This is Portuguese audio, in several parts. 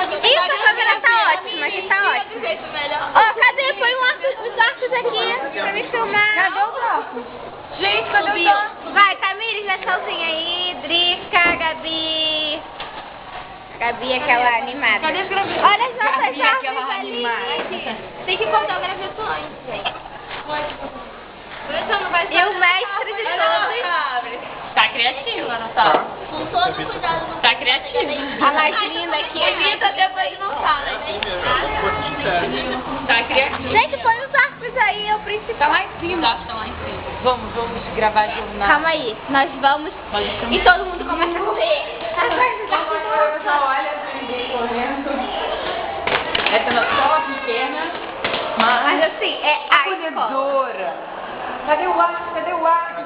Isso, a câmera tá ótima, aqui tá ótima. Ó, cadê? Põe os arcos aqui pra me filmar. Cadê o bloco? Gente, cadê o bloco? Vai, Camille, já sozinha aí. Drica, Gabi. Gabi, aquela animada. Cadê a graveta? Olha as nossas Gabi, aquela árvores ali. animada. Tem que cortar o graveto antes, gente. E o mestre de todos. Tá criativa, não tá? Com todo cuidado. Tá criativa. A mais linda aqui. Evita depois não tá, né? Tá criativa. Gente, põe os arcos aí, é o principal. Tá lá em cima. Tá lá em cima. Vamos gravar jornal. Calma aí, nós vamos. E todo mundo começa a correr. Olha, ninguém correndo. Essa é só pequena, Mas assim, é a escola. corredora. Cadê o ar? Cadê o ar?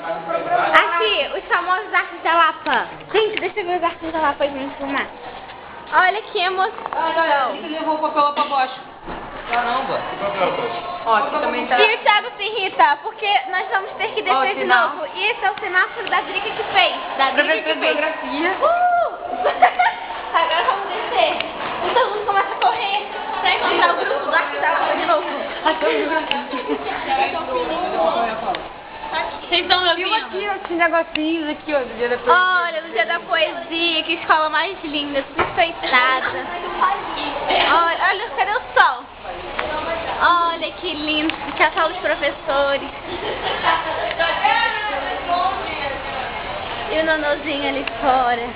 Aqui, os famosos arcos da Lapa. Gente, deixa eu ver os arcos da Lapa aí pra me filmar. Olha que emoção. Olha, ele levou o papel pra baixo. Caramba. Ó, aqui também tá. E o Thiago se irrita, porque nós vamos ter que Ó, descer de sinal. novo. E esse é o semáforo da Drica que fez. Da Drica que Professor de fez. geografia. Agora vamos descer. E todo mundo começa a correr pra encontrar o grupo do arco da Lapa de novo. Vocês estão me ouvindo? Aqui, ó, esses negocinhos aqui, ó, do dia da poesia. Olha, no dia da poesia, que escola mais linda, tudo enfeitada. Olha, cadê o sol? Olha que lindo, que sala dos professores. E o nonozinho ali fora.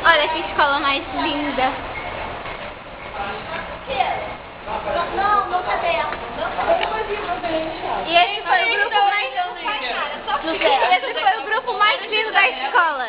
Olha que escola mais linda. Não, cadê? E esse foi o grupo mais... Esse foi o grupo mais lindo da escola.